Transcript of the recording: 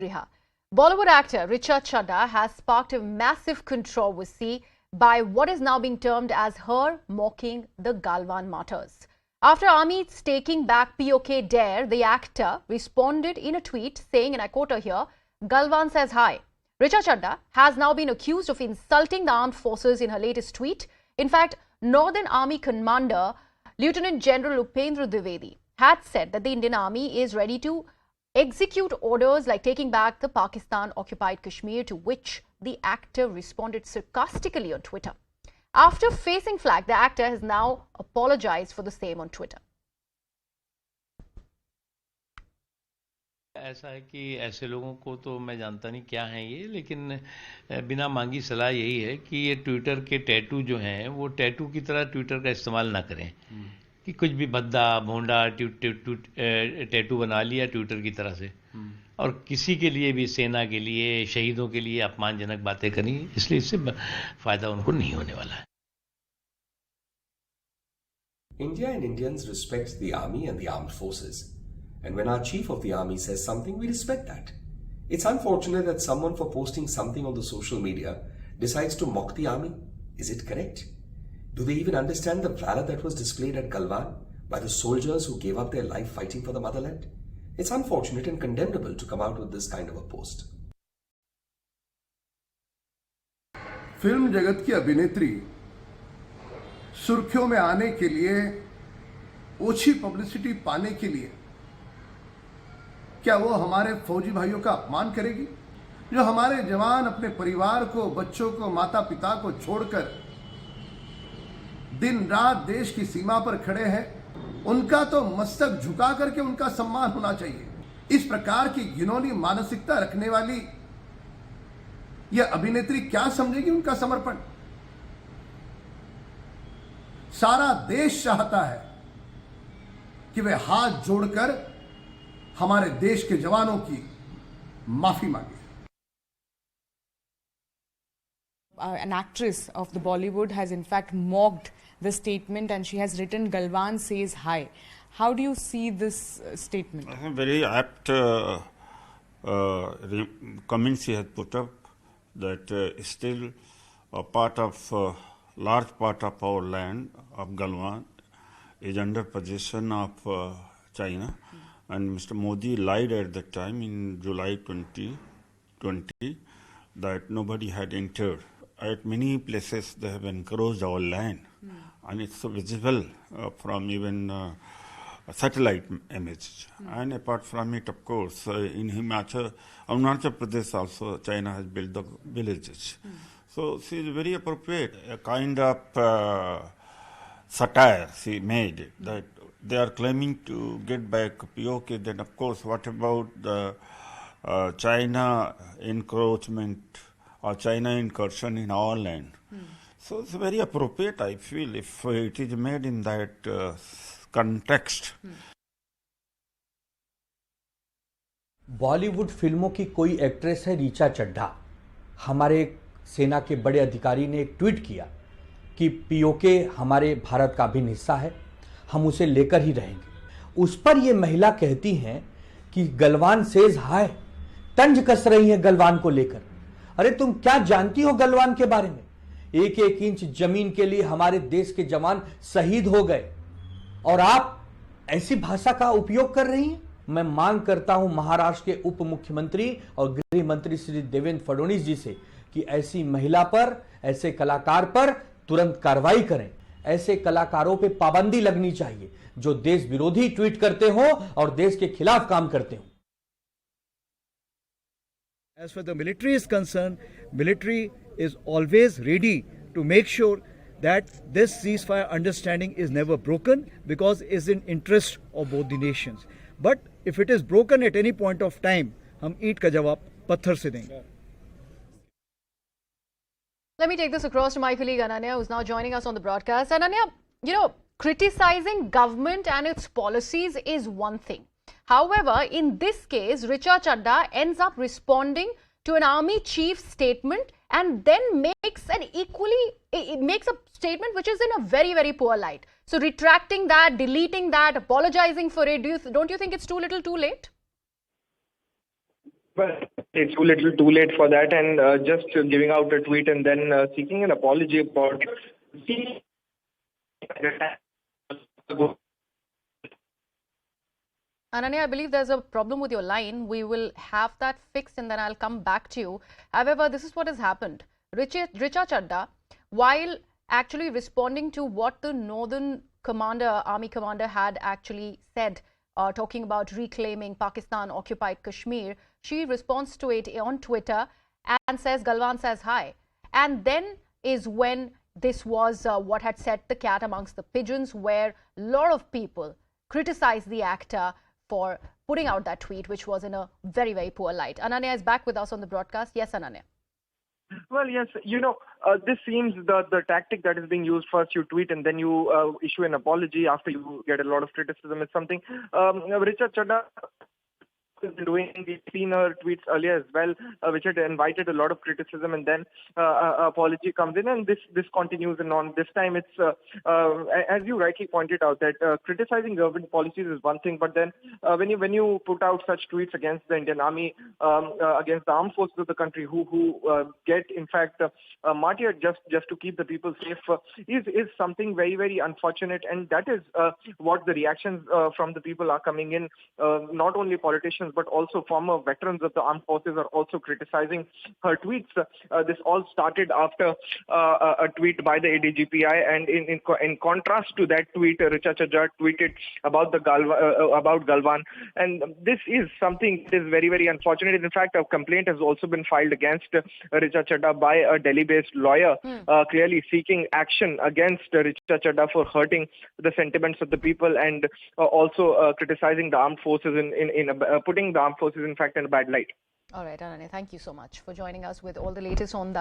Riha. Bollywood actor Richa Chadha has sparked a massive controversy by what is now being termed as her mocking the Galwan martyrs. After Amit's taking back POK dare, the actor responded in a tweet saying, and I quote her here, "Galwan says hi." Richa Chadha has now been accused of insulting the armed forces in her latest tweet. In fact, Northern Army Commander Lieutenant General Upendra Dwivedi had said that the Indian Army is ready to execute orders like taking back the Pakistan-occupied Kashmir, to which the actor responded sarcastically on Twitter. After facing flack, the actor has now apologized for the same on Twitter. ऐसा है कि ऐसे लोगों को तो मैं जानता नहीं क्या है ये, लेकिन बिना मांगी सलाह यही है कि ये ट्विटर के टैटू जो हैं वो टैटू की तरह ट्विटर का इस्तेमाल ना करें कि कुछ भी भद्दा भोंडा टैटू बना लिया ट्विटर की तरह से और किसी के लिए भी, सेना के लिए, शहीदों के लिए अपमानजनक बातें करी, इसलिए इससे फायदा उनको नहीं होने वाला है. India and Indians respect the army and the armed forces. And when our chief of the army says something, we respect that. It's unfortunate that someone, for posting something on the social media, decides to mock the army. Is it correct? Do they even understand the valor that was displayed at Galwan by the soldiers who gave up their life fighting for the motherland? It's unfortunate and condemnable to come out with this kind of a post. Film जगत की अभिनेत्री सुर्खियों में आने के लिए, ओछी publicity पाने के लिए क्या वो हमारे फौजी भाइयों का अपमान करेगी? जो हमारे जवान अपने परिवार को, बच्चों को, माता पिता को छोड़कर दिन रात देश की सीमा पर खड़े हैं, उनका तो मस्तक झुका करके उनका सम्मान होना चाहिए. इस प्रकार की घिनौनी मानसिकता रखने वाली यह अभिनेत्री क्या समझेगी उनका समर्पण? सारा देश चाहता है कि वे हाथ जोड़कर हमारे देश के जवानों की माफी मांगे. An actress of the Bollywood has in fact mocked the statement and she has written "Galwan says hi." How do you see this statement? Very apt comments she has put up, that still a part of large part of our land of Galwan is under possession of China. And Mr. Modi lied at that time in July 2020 that nobody had entered. At many places they have encroached our land, and it's visible from even satellite images. And apart from it, of course, in Arunachal Pradesh also China has built the villages. So she is very appropriate, a kind of satire she made, that they are claiming to get back POK. Then, of course, what about the China encroachment or China incursion in our land? So it's very appropriate, I feel, if it is made in that context. Bollywood फिल्मों की कोई actress है रीचा चड्ढा. हमारे सेना के बड़े अधिकारी ने एक ट्वीट किया कि पीओके हमारे भारत का अभिन्न हिस्सा है, हम उसे लेकर ही रहेंगे. उस पर यह महिला कहती हैं कि गलवान सेज हाय, तंज कस रही है गलवान को लेकर. अरे तुम क्या जानती हो गलवान के बारे में? एक एक इंच जमीन के लिए हमारे देश के जवान शहीद हो गए और आप ऐसी भाषा का उपयोग कर रही हैं. मैं मांग करता हूं महाराष्ट्र के उप मुख्यमंत्री और गृह मंत्री श्री देवेंद्र फडणवीस जी से कि ऐसी महिला पर, ऐसे कलाकार पर तुरंत कार्रवाई करें. ऐसे कलाकारों पे पाबंदी लगनी चाहिए जो देश विरोधी ट्वीट करते हो और देश के खिलाफ काम करते हो. As far as the military is concerned, military is always ready to make sure that this ceasefire understanding is never broken, because it is in interest of both the nations. But if it is broken at any point of time, हम ईंट का जवाब पत्थर से देंगे. Let me take this across to my colleague Ananya, who's now joining us on the broadcast. Ananya, criticizing government and its policies is one thing. However, in this case, Richa Chadha ends up responding to an army chief's statement and then makes a statement which is in a very, very poor light. So retracting that, deleting that, apologizing for it, don't you think it's too little too late? Well, it's too late for that, and just giving out a tweet and then seeking an apology about Ananya, I believe there's a problem with your line. We will have that fixed and then I'll come back to you. However, this is what has happened. Richa Chadha, while actually responding to what the Northern commander, army commander had actually said, talking about reclaiming Pakistan-occupied Kashmir, she responds to it on Twitter and says, Galwan says hi. And then is when this was what had set the cat amongst the pigeons, where a lot of people criticized the actor for putting out that tweet, which was in a very, very poor light. Ananya is back with us on the broadcast. Yes, Ananya. Well, yes, this seems the tactic that is being used. First you tweet and then you issue an apology after you get a lot of criticism. It's something Richa Chadha has been doing. We've seen her tweets earlier as well, which had invited a lot of criticism, and then apology comes in, and this continues. And on this time, it's as you rightly pointed out that criticizing government policies is one thing, but then when you put out such tweets against the Indian Army, against the armed forces of the country, who get in fact martyred just to keep the people safe, is something very, very unfortunate, and that is what the reactions from the people are coming in. Not only politicians but also former veterans of the armed forces are also criticizing her tweets. This all started after a tweet by the ADGPI, and in contrast to that tweet, Richa Chadha tweeted about about Galwan, and this is something that is very, very unfortunate. In fact, a complaint has also been filed against Richa Chadha by a Delhi-based lawyer, clearly seeking action against Richa Chadha for hurting the sentiments of the people, and also criticizing the armed forces putting the armed forces, in fact, in a bad light. All right, Ananya, thank you so much for joining us with all the latest on that.